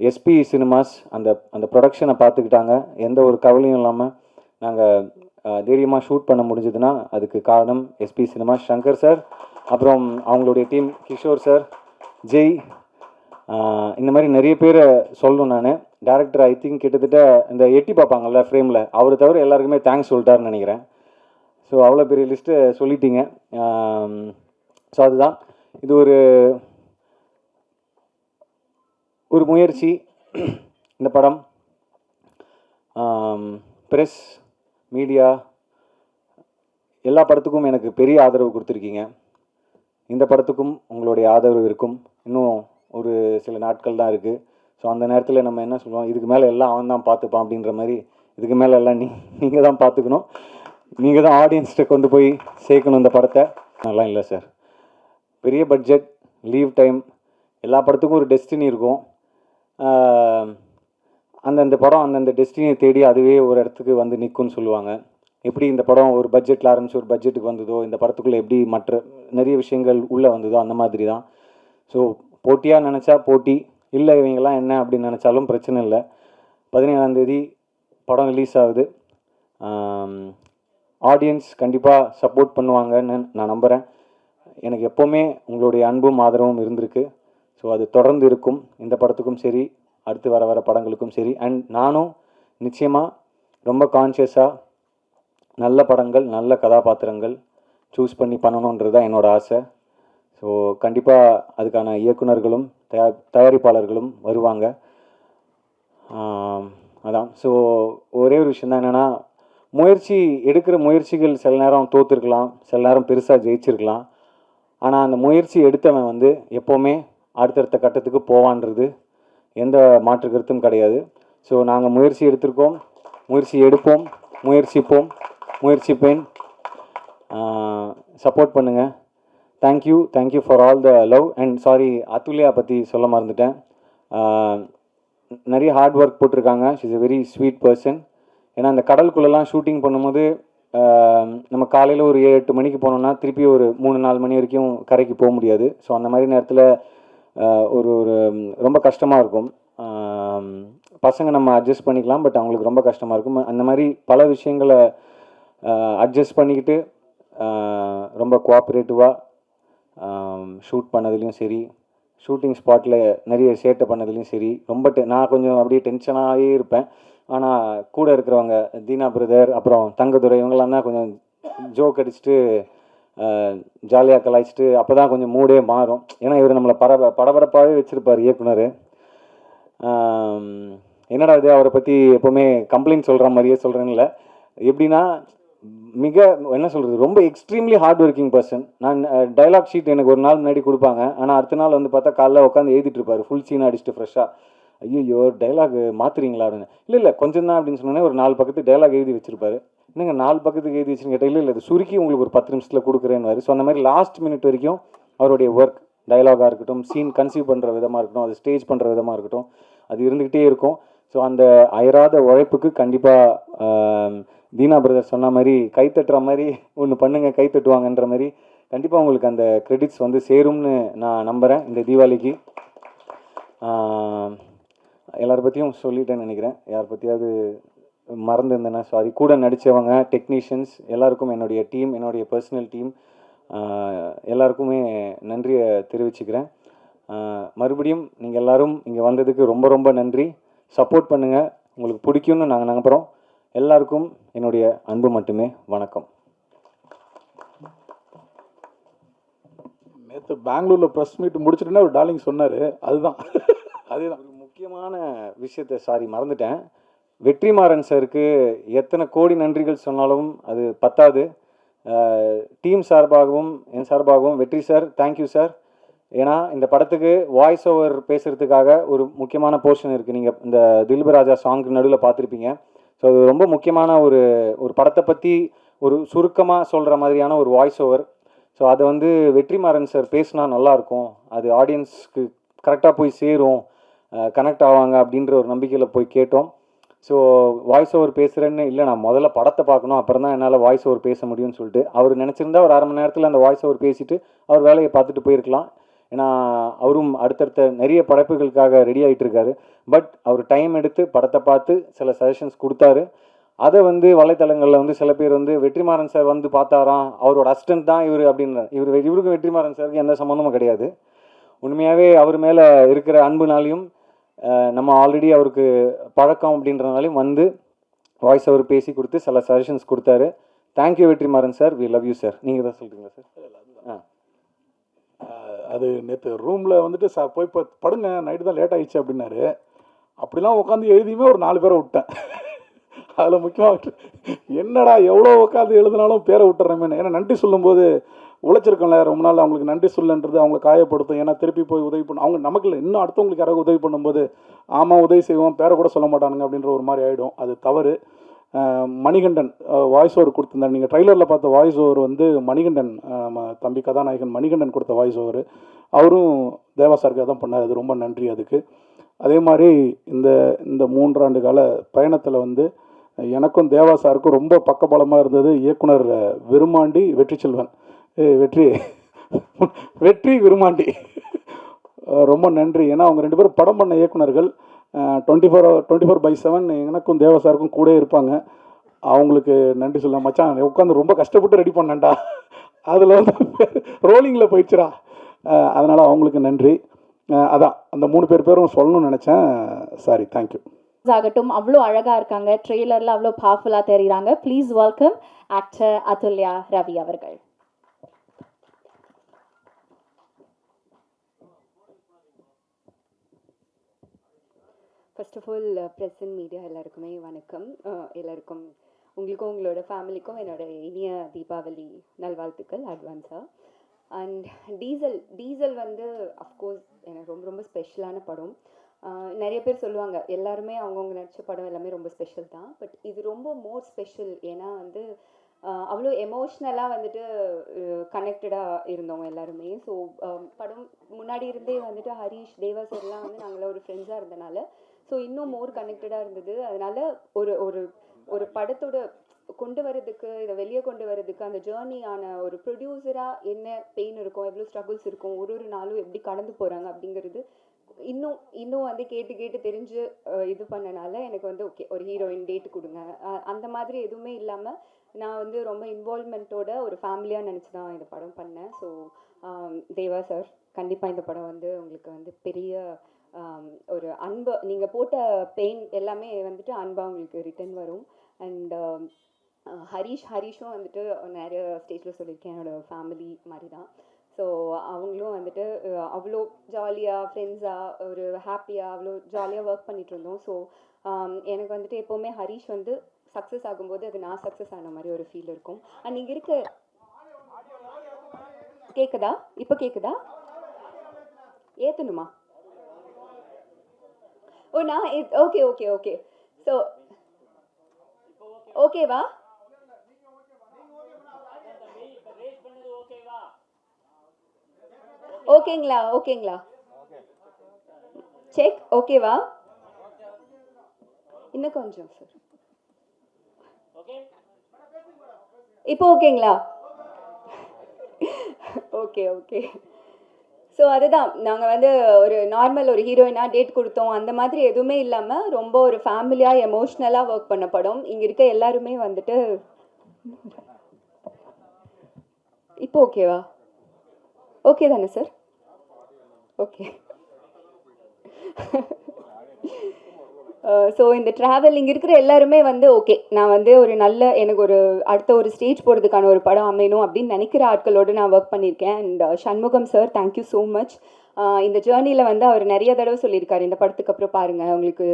எஸ்பி சினிமாஸ் அந்த ப்ரொடக்ஷனை பார்த்துக்கிட்டாங்க. எந்த ஒரு கவலையும் இல்லாமல் நாங்கள் தைரியமாக ஷூட் பண்ண முடிஞ்சதுன்னா அதுக்கு காரணம் எஸ்பி சினிமா, சங்கர் சார், அப்புறம் அவங்களுடைய டீம், கிஷோர் சார், ஜெய், இந்த மாதிரி நிறைய பேரை சொல்லணும். நான் டேரக்டர் ஐ திங்க் கிட்டத்தட்ட இந்த எட்டி பார்ப்பாங்கல்ல ஃப்ரேமில், அவரை தவிர எல்லாருக்குமே தேங்க்ஸ் சொல்லிட்டாருன்னு நினைக்கிறேன். ஸோ அவ்வளோ பெரிய லிஸ்ட்டு சொல்லிட்டீங்க. ஸோ அதுதான் இது ஒரு முயற்சி. இந்த படம் ப்ரெஸ், மீடியா எல்லா படத்துக்கும் எனக்கு பெரிய ஆதரவு கொடுத்துருக்கீங்க. இந்த படத்துக்கும் உங்களுடைய ஆதரவு இருக்கும். இன்னும் ஒரு சில நாட்கள் தான் இருக்குது. ஸோ அந்த நேரத்தில் நம்ம என்ன சொல்லுவோம், இதுக்கு மேலே எல்லாம் அவன் தான் பார்த்துப்பான் அப்படின்ற மாதிரி, இதுக்கு மேலே எல்லாம் நீங்கள் தான் பார்த்துக்கணும். நீங்கள் தான் ஆடியன்ஸ்கிட்ட கொண்டு போய் சேர்க்கணும் இந்த படத்தை. நல்லா இல்லை சார், பெரிய பட்ஜெட், லீவ் டைம், எல்லா படத்துக்கும் ஒரு டெஸ்டினி இருக்கும். அந்தந்த படம் அந்தந்த டெஸ்டினியை தேடி அதுவே ஒரு இடத்துக்கு வந்து நிற்கும்னு சொல்லுவாங்க. எப்படி இந்த படம் ஒரு பட்ஜெட்டில் ஆரம்பித்து ஒரு பட்ஜெட்டுக்கு வந்ததோ, இந்த படத்துக்குள்ளே எப்படி மற்ற நிறைய விஷயங்கள் உள்ளே வந்ததோ அந்த மாதிரி தான். ஸோ போட்டியாக நினச்சா போட்டி இல்லை, இவங்கெல்லாம் என்ன அப்படின்னு நினச்சாலும் பிரச்சனை இல்லை. 17ஆம் தேதி படம் ரிலீஸ் ஆகுது. ஆடியன்ஸ் கண்டிப்பாக சப்போர்ட் பண்ணுவாங்கன்னு நான் நம்புகிறேன். எனக்கு எப்போவுமே உங்களுடைய அன்பும் ஆதரவும் இருந்திருக்கு. ஸோ அது தொடர்ந்து இருக்கும். இந்த படத்துக்கும் சரி, அடுத்து வர படங்களுக்கும் சரி. அண்ட் நானும் நிச்சயமாக ரொம்ப கான்ஷியஸாக நல்ல படங்கள், நல்ல கதாபாத்திரங்கள் சூஸ் பண்ணி பண்ணணுன்றது தான் என்னோடய ஆசை. ஸோ கண்டிப்பாக அதுக்கான இயக்குனர்களும் தயாரிப்பாளர்களும் வருவாங்க. அதான். ஸோ ஒரே ஒரு விஷயம் தான் என்னென்னா, எடுக்கிற முயற்சிகள் சில நேரம் தோற்றுருக்கலாம், சில நேரம் பெருசாக ஜெயிச்சிருக்கலாம். ஆனால் அந்த முயற்சி எடுத்தவன் வந்து எப்போவுமே அடுத்தடுத்த கட்டத்துக்கு போவான்றது எந்த மாற்று கருத்தும் கிடையாது. ஸோ நாங்கள் முயற்சி எடுத்திருக்கோம், முயற்சி எடுப்போம், முயற்சிப்பேன். சப்போர்ட் பண்ணுங்கள். Thank you for all the love. And sorry, Atulya பற்றி சொல்ல மறந்துட்டேன். நிறைய ஹார்ட் ஒர்க் போட்டிருக்காங்க. She is a very sweet person. ஏன்னா அந்த கடலுக்குள்ளெல்லாம் ஷூட்டிங் பண்ணும்போது நம்ம காலையில் ஒரு 7-8 மணிக்கு போனோம்னா திருப்பி ஒரு 3-4 மணி வரைக்கும் கரைக்கு போக முடியாது. ஸோ அந்த மாதிரி நேரத்தில் ஒரு ரொம்ப கஷ்டமாக இருக்கும். பசங்க நம்ம அட்ஜஸ்ட் பண்ணிக்கலாம், பட் அவங்களுக்கு ரொம்ப கஷ்டமாக இருக்கும். அந்த மாதிரி பல விஷயங்களை அட்ஜஸ்ட் பண்ணிக்கிட்டு ரொம்ப கோஆப்ரேட்டிவாக ஷூட் பண்ணதுலேயும் சரி, ஷூட்டிங் ஸ்பாட்டில் நிறைய சேட்டை பண்ணதுலேயும் சரி, ரொம்ப நான் கொஞ்சம் அப்படியே டென்ஷனாகவே இருப்பேன். ஆனால் கூட இருக்கிறவங்க தீனா பிரதர், அப்புறம் தங்கதுரை, இவங்கெல்லாம் தான் கொஞ்சம் ஜோக் அடிச்சுட்டு ஜாலியாக கலாய்ச்சிட்டு அப்போ தான் கொஞ்சம் மூடே மாறும். ஏன்னா இவர் நம்மளை படபடப்பாகவே வச்சுருப்பார் இயக்குனர். என்னடா இது அவரை பற்றி எப்போவுமே கம்ப்ளைண்ட் சொல்கிற மாதிரியே சொல்கிறேன்ல. எப்படின்னா மிக என்ன சொல்கிறது, ரொம்ப எக்ஸ்ட்ரீம்லி ஹார்ட் ஒர்க்கிங் பர்சன். நான் டைலாக் ஷீட் எனக்கு ஒரு நாள் முன்னாடி கொடுப்பாங்க. ஆனால் அடுத்த நாள் வந்து பார்த்தா காலைல உட்காந்து எழுதிட்டு இருப்பார், ஃபுல் சீன் அடிச்சுட்டு ஃப்ரெஷ்ஷாக. ஐயோ டைலாக் மாற்றுறீங்களா அப்படின்னு. இல்லை கொஞ்சம் தான் அப்படின்னு சொன்னோன்னே ஒரு 4 பக்கத்துக்கு டைலாக் எழுதி வச்சிருப்பாரு. என்னங்க 4 பக்கத்துக்கு எழுதி வச்சுன்னு கேட்டால், இல்லை அது சுருக்கி உங்களுக்கு ஒரு 10 நிமிஷத்தில் கொடுக்குறேன்னு. ஸோ அந்த மாதிரி லாஸ்ட் மினிட் வரைக்கும் அவருடைய ஒர்க், டைலாகாக இருக்கட்டும், சீன் கன்சீவ் பண்ணுற விதமாக இருக்கட்டும், அது ஸ்டேஜ் பண்ணுற விதமாக இருக்கட்டும், அது இருந்துக்கிட்டே இருக்கும். ஸோ அந்த அயராத உழைப்புக்கு கண்டிப்பாக தீனா பிரதர் சொன்ன மாதிரி கைத்தட்டுற மாதிரி ஒன்று பண்ணுங்கள், கைத்தட்டுவாங்கன்ற மாதிரி கண்டிப்பாக உங்களுக்கு அந்த கிரெடிட்ஸ் வந்து சேரும்னு நான் நம்புகிறேன். இந்த தீபாவளிக்கு எல்லார் பற்றியும் சொல்லிட்டேன்னு நினைக்கிறேன். யார் பற்றியாவது மறந்துருந்தேன்னா சாரி. கூட நடித்தவங்க, டெக்னீஷியன்ஸ் எல்லாருக்கும், என்னுடைய டீம், என்னுடைய பர்சனல் டீம் எல்லாருக்குமே நன்றியை தெரிவிச்சுக்கிறேன். மறுபடியும் நீங்கள் எல்லோரும் இங்கே வந்ததுக்கு ரொம்ப ரொம்ப நன்றி. சப்போர்ட் பண்ணுங்கள், உங்களுக்கு பிடிக்கும்னு நாங்கள் நம்புகிறோம். எல்லாருக்கும் என்னுடைய அன்பு மட்டுமே. வணக்கம். நேற்று பெங்களூரில் ப்ரெஸ் மீட் முடிச்சுட்டுன்னா ஒரு டார்லிங் சொன்னார், அதுதான் அதே தான் ஒரு முக்கியமான விஷயத்தை சாரி மறந்துட்டேன். வெற்றிமாறன் சாருக்கு எத்தனை கோடி நன்றிகள் சொன்னாலும் அது பத்தாது. டீம் சார்பாகவும் என் சார்பாகவும் வெற்றி சார், தேங்க்யூ சார். ஏன்னா இந்த படத்துக்கு வாய்ஸ் ஓவர் பேசுகிறதுக்காக ஒரு முக்கியமான போர்ஷன் இருக்குது. நீங்கள் இந்த தில்பராஜா சாங்க்கு நடுவில் பார்த்துருப்பீங்க. ஸோ அது ரொம்ப முக்கியமான ஒரு படத்தை பற்றி ஒரு சுருக்கமாக சொல்கிற மாதிரியான ஒரு வாய்ஸ் ஓவர். ஸோ அதை வந்து வெற்றிமாறன் சார் பேசினா நல்லாயிருக்கும், அது ஆடியன்ஸ்க்கு கரெக்டாக போய் சேரும், கனெக்ட் ஆவாங்க அப்படின்ற ஒரு நம்பிக்கையில் போய் கேட்டோம். ஸோ வாய்ஸ் ஓவர் பேசுகிறேன்னு இல்லை, நான் முதல்ல படத்தை பார்க்கணும், அப்புறம் தான் என்னால் வாய்ஸ் ஓவர் பேச முடியும்னு சொல்லிட்டு அவர் நினச்சிருந்தா ஒரு அரை மணி நேரத்தில் அந்த வாய்ஸ் ஓவர் பேசிவிட்டு அவர் வேலையை பார்த்துட்டு போயிருக்கலாம். ஏன்னா அவரும் அடுத்தடுத்த நிறைய படைப்புகளுக்காக ரெடி ஆகிட்டு இருக்காரு. பட் அவர் டைம் எடுத்து படத்தை பார்த்து சில சஜஷன்ஸ் கொடுத்தாரு. அதை வந்து வலைத்தளங்களில் வந்து சில பேர் வந்து வெற்றிமாறன் சார் வந்து பார்த்தாராம், அவரோட அசிஸ்டன்ட் தான் இவர் அப்படின்ற. இவருக்கும் வெற்றிமாறன் சாருக்கு எந்த சம்மந்தமும் கிடையாது. உண்மையாகவே அவர் மேலே இருக்கிற அன்புனாலையும் நம்ம ஆல்ரெடி அவருக்கு பழக்கம் அப்படின்றனாலையும் வந்து வாய்ஸ் ஓவர் பேசி கொடுத்து சில சஜஷன்ஸ் கொடுத்தாரு. Thank you Vetrimaaran sir, we love you sir. நீங்கள் தான் சொல்கிறீங்களா சார்? அது நேற்று ரூமில் வந்துட்டு போய் படுங்க, நைட்டு தான் லேட் ஆகிடுச்சு அப்படின்னாரு. அப்படிலாம் உட்காந்து எழுதியுமே ஒரு 4 பேரை விட்டேன். அதில் முக்கியமாக என்னடா எவ்வளோ உட்காந்து எழுதினாலும் பேரை விட்டுறேன். ஏன்னா நன்றி சொல்லும்போது உழைச்சிருக்கோம்ல ரொம்ப நாள், அவங்களுக்கு நன்றி சொல்லுன்றது அவங்களை காயப்படுத்தும். ஏன்னா திருப்பி போய் உதவி பண்ண அவங்க நமக்கு இல்லை, இன்னும் அடுத்தவங்களுக்கு யாராவது உதவி பண்ணும்போது ஆமாம் உதவி செய்வோம், பேரை கூட சொல்ல மாட்டானுங்க அப்படின்ற ஒரு மாதிரி ஆகிடும். அது தவறு. மணிகண்டன் வாய்ஸ் ஓவர் கொடுத்துருந்தார். நீங்கள் ட்ரைலரில் பார்த்த வாய்ஸ் ஓவர் வந்து மணிகண்டன், தம்பி கதாநாயகன் மணிகண்டன் கொடுத்த வாய்ஸ் ஓவர். அவரும் தேவா சாருக்கு தான் பண்ணார். அது ரொம்ப நன்றி அதுக்கு. அதே மாதிரி இந்த 3 ஆண்டு கால பயணத்தில் வந்து எனக்கும் தேவா சாருக்கும் ரொம்ப பக்கபலமாக இருந்தது இயக்குனர் விருமாண்டி வெற்றி செல்வன். வெற்றி விருமாண்டி ரொம்ப நன்றி. ஏன்னா அவங்க 2 பேரும் படம் பண்ண இயக்குனர்கள். 24/7 எனக்கும் தேவா சாருக்கும் கூட இருப்பாங்க. அவங்களுக்கு நன்றி சொல்ல மச்சான் உட்காந்து ரொம்ப கஷ்டப்பட்டு ரெடி பண்ணேன்டா, அதில் வந்து ரோலிங்கில் போயிடுச்சுடா. அதனால் அவங்களுக்கு நன்றி. அதான் அந்த 3 பேரும் சொல்லணும்னு நினச்சேன். Sorry, thank you. ஆகட்டும், அவ்வளோ அழகாக இருக்காங்க, ட்ரெய்லரில் அவ்வளோ பவர்ஃபுல்லாக தெரியுறாங்க. Please welcome actor Athulya Ravi அவர்கள். First of all press and media எல்லாருக்குமே வணக்கம். எல்லாருக்கும் உங்களுக்கும் உங்களோட ஃபேமிலிக்கும் என்னோட இனிய தீபாவளி நல்வாழ்த்துக்கள் அட்வான்ஸாக. அண்ட் டீசல் வந்து அஃப்கோர்ஸ் எனக்கு ரொம்ப ரொம்ப ஸ்பெஷலான படம். நிறைய பேர் சொல்லுவாங்க எல்லாருமே அவங்கவுங்க நடித்த படம் எல்லாமே ரொம்ப ஸ்பெஷல் தான். பட் இது ரொம்ப மோர் ஸ்பெஷல். ஏன்னா வந்து அவ்வளோ எமோஷ்னலாக வந்துட்டு கனெக்டடாக இருந்தவங்க எல்லாருமே. ஸோ படம் முன்னாடி இருந்தே வந்துட்டு ஹரீஷ் தேவா சார்லாம் வந்து நாங்களாம் ஒரு ஃப்ரெண்ட்ஸாக இருந்தனால ஸோ இன்னும் மோர் கனெக்டடாக இருந்தது. அதனால ஒரு ஒரு ஒரு படத்தோட கொண்டு வரதுக்கு, இதை வெளியே கொண்டு வரதுக்கு அந்த ஜேர்னியான ஒரு ப்ரொடியூசராக என்ன பெயின் இருக்கும், எவ்வளோ ஸ்ட்ரகிள்ஸ் இருக்கும், ஒரு நாளும் எப்படி கடந்து போகிறாங்க அப்படிங்கிறது இன்னும் வந்து கேட்டு தெரிஞ்சு இது பண்ணனால எனக்கு வந்து ஓகே ஒரு ஹீரோயின் டேட் கொடுங்க அந்த மாதிரி எதுவுமே இல்லாமல் நான் வந்து ரொம்ப இன்வால்மெண்ட்டோட ஒரு ஃபேமிலியாக நினச்சி தான் இந்த படம் பண்ணேன். ஸோ தேவா சார், கண்டிப்பாக இந்த படம் வந்து உங்களுக்கு வந்து பெரிய ஒரு அன்பு, நீங்கள் போட்ட பெயின் எல்லாமே வந்துட்டு அன்பாக உங்களுக்கு ரிட்டர்ன் வரும். அண்ட் ஹரீஷும் வந்துட்டு நிறைய ஸ்டேஜில் சொல்லியிருக்கேன், என்னோடய ஃபேமிலி மாதிரி தான். ஸோ அவங்களும் வந்துட்டு அவ்வளோ ஜாலியாக ஃப்ரெண்ட்ஸாக ஒரு ஹாப்பியாக அவ்வளோ ஜாலியாக ஒர்க் பண்ணிகிட்டு இருந்தோம். ஸோ எனக்கு வந்துட்டு எப்போவுமே ஹரீஷ் வந்து சக்ஸஸ் ஆகும்போது அது நான் சக்ஸஸ் ஆன மாதிரி ஒரு ஃபீல் இருக்கும். அண்ட் இங்கே இருக்க கேட்குதா? இப்போ கேட்குதா? ஏற்றணுமா? ஓ நான் ஓகே ஓகே ஓகே. ஸோ ஓகேவா? ஓகேங்களா? செக் ஓகேவா? இன்னும் கொஞ்சம் சார். இப்போ ஓகேங்களா? ஓகே. ஸோ அதுதான் நாங்கள் வந்து ஒரு நார்மல் ஒரு ஹீரோயினாக டேட் கொடுத்தோம் அந்த மாதிரி எதுவுமே இல்லாமல் ரொம்ப ஒரு ஃபேமிலியாக எமோஷ்னலாக ஒர்க் பண்ண படம். இங்கே இருக்க எல்லாருமே வந்துட்டு இப்போ ஓகேவா? ஓகே தானே சார்? ஓகே. ஸோ இந்த ட்ராவல் இங்கே இருக்கிற எல்லாருமே வந்து ஓகே நான் வந்து ஒரு நல்ல எனக்கு ஒரு அடுத்த ஒரு ஸ்டேஜ் போகிறதுக்கான ஒரு படம் அமையணும் அப்படின்னு நினைக்கிற ஆட்களோடு நான் ஒர்க் பண்ணியிருக்கேன். And Shanmugam sir, thank you so much. இந்த ஜேர்னியில் வந்து அவர் நிறைய தடவை சொல்லியிருக்காரு, இந்த படத்துக்கு அப்புறம் பாருங்கள் உங்களுக்கு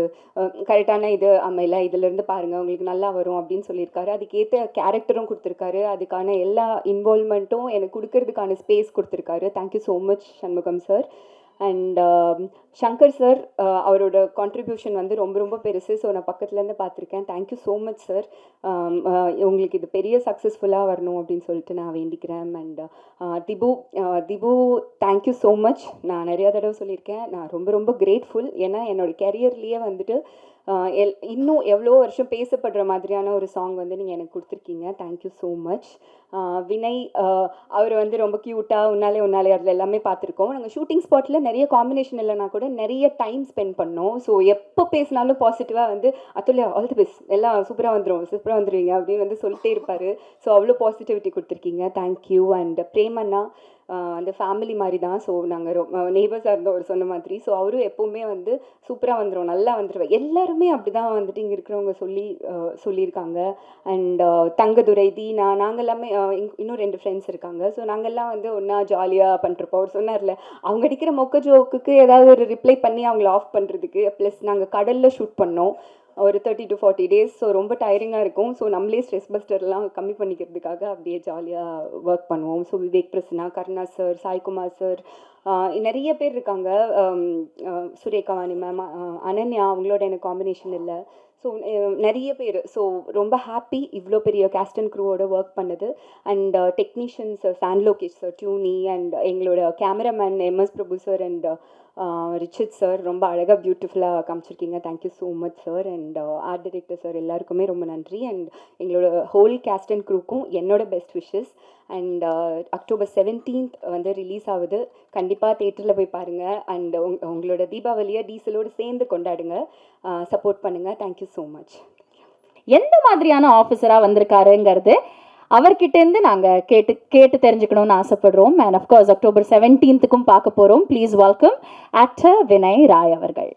கரெக்டான இது அமையல, இதிலேருந்து பாருங்கள் உங்களுக்கு நல்லா வரும் அப்படின்னு சொல்லியிருக்காரு. அதுக்கேற்ற கேரக்டரும் கொடுத்துருக்காரு, அதுக்கான எல்லா இன்வால்மெண்ட்டும் எனக்கு கொடுக்கறதுக்கான ஸ்பேஸ் கொடுத்துருக்காரு. Thank you so much Shanmugam sir. And Shankar sir, அவரோட கான்ட்ரிபியூஷன் வந்து ரொம்ப ரொம்ப பெருசு. ஸோ நான் பக்கத்துலேருந்து பார்த்துருக்கேன். Thank you so much sir. உங்களுக்கு இது பெரிய சக்ஸஸ்ஃபுல்லாக வரணும் அப்படின்னு சொல்லிட்டு நான் வேண்டிக்கிறேன். And Dipu thank you so much. நான் நிறையா தடவை சொல்லியிருக்கேன், நான் ரொம்ப ரொம்ப கிரேட்ஃபுல். ஏன்னா என்னோடய கெரியர்லேயே வந்துட்டு இன்னும் எவ்வளோ வருஷம் பேசப்படுற மாதிரியான ஒரு சாங் வந்து நீங்கள் எனக்கு கொடுத்துருக்கீங்க. Thank you so much. வினய், அவர் வந்து ரொம்ப க்யூட்டாக உன்னாலே அதில் எல்லாமே பார்த்துருக்கோம். நாங்கள் ஷூட்டிங் ஸ்பாட்டில் நிறைய காம்பினேஷன் இல்லைனா கூட நிறைய டைம் ஸ்பெண்ட் பண்ணோம். ஸோ எப்போ பேசினாலும் பாசிட்டிவாக வந்து அதுல ஆல் தி பெஸ்ட், எல்லாம் சூப்பராக வந்துடுவீங்க அப்படின்னு வந்து சொல்லிட்டே இருப்பார். ஸோ அவ்வளோ பாசிட்டிவிட்டி கொடுத்துருக்கீங்க. தேங்க்யூ. அண்ட் பிரேமண்ணா அந்த ஃபேமிலி மாதிரி தான். ஸோ நாங்கள் நெய்பர்ஸாக இருந்தோம் அவர் சொன்ன மாதிரி. ஸோ அவரும் எப்போவுமே வந்து சூப்பராக வந்துடும், நல்லா வந்துடுவேன். எல்லாருமே அப்படி தான் வந்துட்டு இங்கே இருக்கிறவங்க சொல்லியிருக்காங்க. அண்ட் தங்கதுரை, தீனா, நாங்கள் எல்லாமே இன்னும் 2 ஃப்ரெண்ட்ஸ் இருக்காங்க. ஸோ நாங்கள்லாம் வந்து ஒன்றா ஜாலியாக பண்ணிருப்போம். அவர் சொன்னார்ல, அவங்க அடிக்கிற மொக்க ஜோக்குக்கு ஏதாவது ஒரு ரிப்ளை பண்ணி அவங்கள ஆஃப் பண்ணுறதுக்கு. ப்ளஸ் நாங்கள் கடலில் ஷூட் பண்ணோம் ஒரு 30 to 40 days. ஸோ ரொம்ப டயரிங்காக இருக்கும். ஸோ நம்மளே ஸ்ட்ரெஸ் பஸ்டர்லாம் கம்மி பண்ணிக்கிறதுக்காக அப்படியே ஜாலியாக ஒர்க் பண்ணுவோம். So Vivek Prasanna, Karuna sir, Saikumar sir, நிறைய பேர் இருக்காங்க. சுரேகா வாணி மேம், அனன்யா, அவங்களோட எனக்கு காம்பினேஷன் இல்லை. ஸோ நிறைய பேர். ஸோ ரொம்ப ஹாப்பி இவ்வளோ பெரிய கேஸ்ட் அண்ட் க்ரூவோட ஒர்க் பண்ணது. And technicians Sean Lokesh sir, டியூனி, அண்ட் எங்களோட cameraman MS Prabhu sir and Richard sir ரொம்ப அழகாக பியூட்டிஃபுல்லாக காமிச்சிருக்கீங்க. Thank you so much sir. And art director sir எல்லாருக்குமே ரொம்ப நன்றி. அண்ட் எங்களோட ஹோல் கேஸ்ட் அண்ட் க்ரூக்கும் என்னோட best wishes. And October 17th வந்து ரிலீஸ் ஆகுது. கண்டிப்பாக தேட்டரில் போய் பாருங்கள். அண்ட் உங்களோட தீபாவளியை டீசலோடு சேர்ந்து கொண்டாடுங்க, சப்போர்ட் பண்ணுங்கள். Thank you so much. எந்த மாதிரியான ஆஃபீஸராக வந்திருக்காருங்கிறது அவர்கிட்டேருந்து நாங்கள் கேட்டு தெரிஞ்சுக்கணும்னு ஆசைப்படுறோம். அண்ட் அஃப்கோர்ஸ் October 17th பார்க்க போகிறோம். Please welcome actor Vinay Rai அவர்கள்.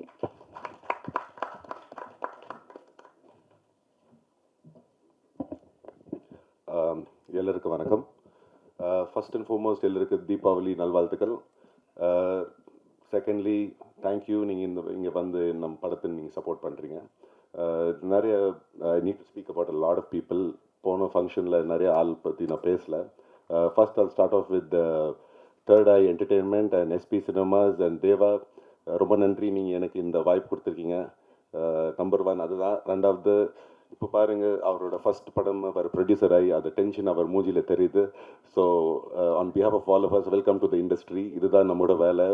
எல்லாருக்கும் வணக்கம். ஃபர்ஸ்ட் அண்ட் ஃபார்மோஸ்ட் எல்லாருக்கும் தீபாவளி நல்வாழ்த்துக்கள். செகண்ட்லி தேங்க்யூ, நீங்கள் இங்கே வந்து நம்ம படத்தை நீங்கள் சப்போர்ட் பண்ணுறீங்க. நிறைய I need to speak about a lot of people. போன ஃபங்க்ஷனில் நிறைய ஆள் பற்றி நான் பேசலை. First I'll start off with third eye entertainment and SP cinemas and Deva. ரொம்ப நன்றி, நீங்கள் எனக்கு இந்த வாய்ப்பு கொடுத்துருக்கீங்க. நம்பர் 1 அதுதான். ரெண்டாவது, இப்போ பாருங்கள், அவரோட ஃபர்ஸ்ட் படம் அவர் ப்ரொடியூசர் ஆகி அந்த டென்ஷன் அவர் மூஞ்சியில் தெரியுது. So on behalf of all of us, welcome to the industry. இதுதான் நம்மளோட வேலை.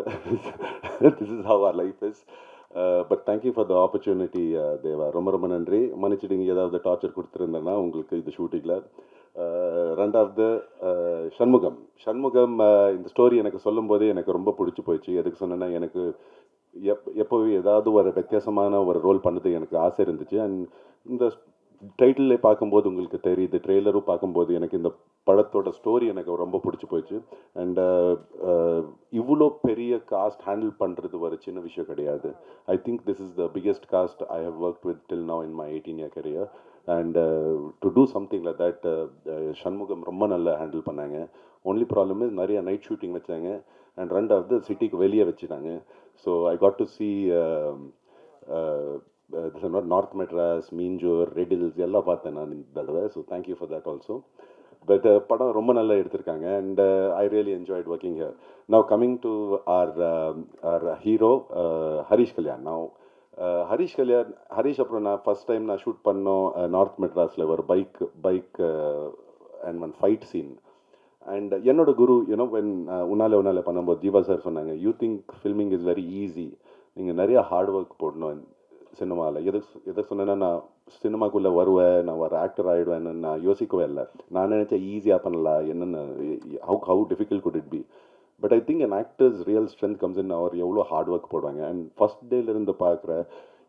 This is how our life is. But thank you for the opportunity Deva. ரொம்ப ரொம்ப நன்றி. மன்னிச்சிடுங்க ஏதாவது டார்ச்சர் கொடுத்துருந்தேன்னா உங்களுக்கு இது ஷூட்டிங்கில். ரெண்டாவது சண்முகம் இந்த ஸ்டோரி எனக்கு சொல்லும் போதே எனக்கு ரொம்ப பிடிச்சி போயிடுச்சு. எதுக்கு சொன்னேன்னா, எனக்கு எப்போவே ஏதாவது ஒரு வித்தியாசமான ஒரு ரோல் பண்ணது எனக்கு ஆசை இருந்துச்சு. அண்ட் இந்த டைட்டிலே பார்க்கும்போது உங்களுக்கு தெரியுது, ட்ரெய்லரும் பார்க்கும்போது எனக்கு இந்த படத்தோட ஸ்டோரி எனக்கு ரொம்ப பிடிச்சி போயிடுச்சு. அண்ட் இவ்வளோ பெரிய காஸ்ட் ஹேண்டில் பண்ணுறது ஒரு சின்ன விஷயம் கிடையாது. I think this is the biggest cast I have work with till now in my 18-year career. And to do something like that Shanmugam ரொம்ப நல்லா ஹேண்டில் பண்ணாங்க. ஒன்லி ப்ராப்ளம் இஸ் நிறைய நைட் ஷூட்டிங் வச்சாங்க. அண்ட் ரெண்டாவது சிட்டிக்கு வெளியே வச்சுட்டாங்க. So I got to see North Madras, Meenjur, Red Hills எல்லாம் பார்த்தேன் நான் இந்த தடவை. So thank you for that also. But படம் ரொம்ப நல்லா எடுத்திருக்காங்க. And I really enjoyed working here. Now coming to our hero Harish Kalyan. Now Harish அப்புறம் நான் ஃபஸ்ட் டைம் நான் ஷூட் பண்ணோம் நார்த் மெட்ராஸில் ஒரு bike and one fight scene. And என்னோட குரு வென் உன்னாலே பண்ணும்போது ஜீவா சார் சொன்னாங்க, you think filming is very easy, நீங்கள் நிறைய ஹார்ட் ஒர்க் போடணும் சினிமாவில். எதை சொன்னேன்னா, நான் சினிமாக்குள்ளே வருவேன், நான் ஒரு ஆக்டர் ஆகிடுவேன்னு நான் யோசிக்கவே இல்லை. நான் நினச்சேன் ஈஸியாக பண்ணலாம், என்னென்ன how difficult good it be. But I think an actor's real strength comes in அவர் எவ்வளோ ஹார்ட் ஒர்க் போடுவாங்க. அண்ட் ஃபஸ்ட் டேலேருந்து பார்க்குற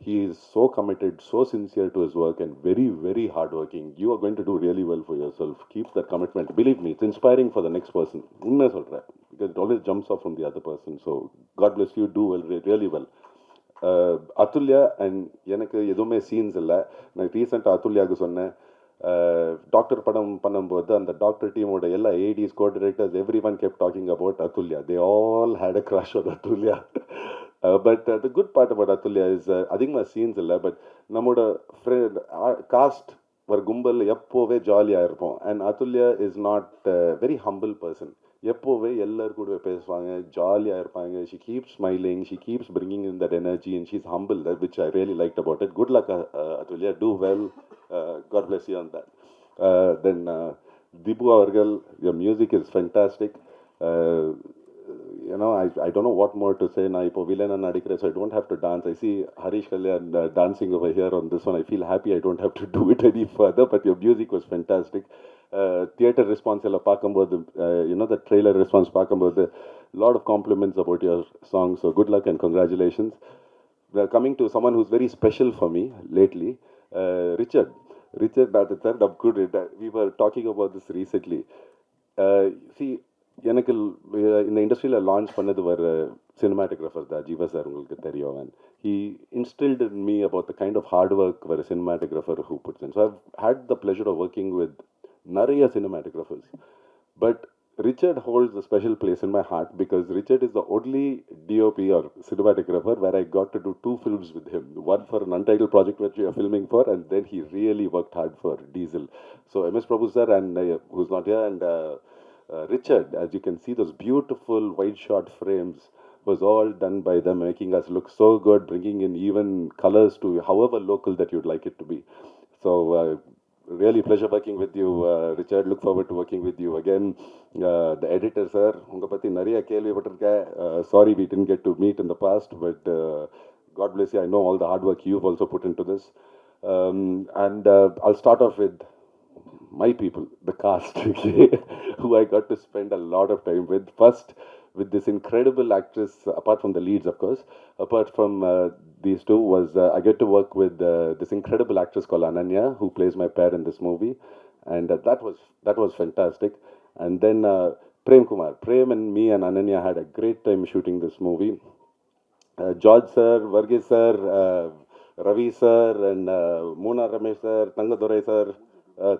he is so committed, so sincere to his work and very, very hardworking. You are going to do really well for yourself. Keep that commitment. Believe me, it's inspiring for the next person. உண்மையாக சொல்கிறேன், because it always jumps off from the other person. So God bless you, do well, really well. Atulya and எனக்கு எதுவுமே scenes இல்லை. நான் ரீசெண்டாக அதுல்யாவுக்கு சொன்னேன், doctor படம் பண்ணும்போது அந்த டாக்டர் டீமோட எல்லா ADs coordinators everyone kept talking about Athulya. They all had a crush on Athulya. But the good part about Athulya is அதிகமாக சீன்ஸ் இல்லை, பட் நம்மளோட ஃப்ரெண்ட் காஸ்ட் ஒரு கும்பல் எப்போவே ஜாலியாக இருப்போம். And Athulya is not very humble person. எப்போவே எல்லாரும் கூட பேசுவாங்க, ஜாலியாக இருப்பாங்க. She keeps smiling, she keeps bringing in that energy and she is humble, that which I really like about it. Good luck Atulya, do well, God bless you on that. Then Dibu Avargal, your music is fantastic. You know, I don't know what more to say. Na ipo villain and adikre, so I don't have to dance. I see Harish Kalyan dancing over here on this one. I feel happy I don't have to do it any further, but your music was fantastic. Theatre response ella paakumbodhu, you know, the trailer response paakumbodhu, lot of compliments about your song. So good luck and congratulations. We are coming to someone who's very special for me lately. Richard not the third upgraded. We were talking about this recently. See, எனக்கு இந்த இண்டஸ்ட்ரியில் launch பண்ணது வர cinematographer தான் Jeeva sir, உங்களுக்கு தெரியும். And he instilled in me about the kind of hard work வர cinematographer who puts in. So I've had the pleasure of working with நிறைய சினிமாட்டோகிராஃபர்ஸ், but Richard holds a special place in my heart because Richard is the only DOP or cinematographer where I got to do 2 films with him. One for an untitled project which we are filming for, and then he really worked hard for Diesel. So MS Prabhu sir and who's not here, and Richard, as you can see, those beautiful wide shot frames was all done by them, making us look so good, bringing in even colors to however local that you'd like it to be. So really pleasure working with you, Richard. Look forward to working with you again. The editor sir, unga patti nariya kelvi pattirken. Sorry we didn't get to meet in the past, but God bless you. I know all the hard work you've also put into this. And I'll start off with my people, the cast, who I got to spend a lot of time with. First, with this incredible actress, apart from the leads, of course, apart from these two, was I get to work with this incredible actress called Ananya, who plays my pair in this movie, and that was fantastic. And then Prem Kumar, Prem and me and Ananya had a great time shooting this movie. George sir, Varghese sir, Ravi sir, and Mona Ramesh sir, Tangadurai sir,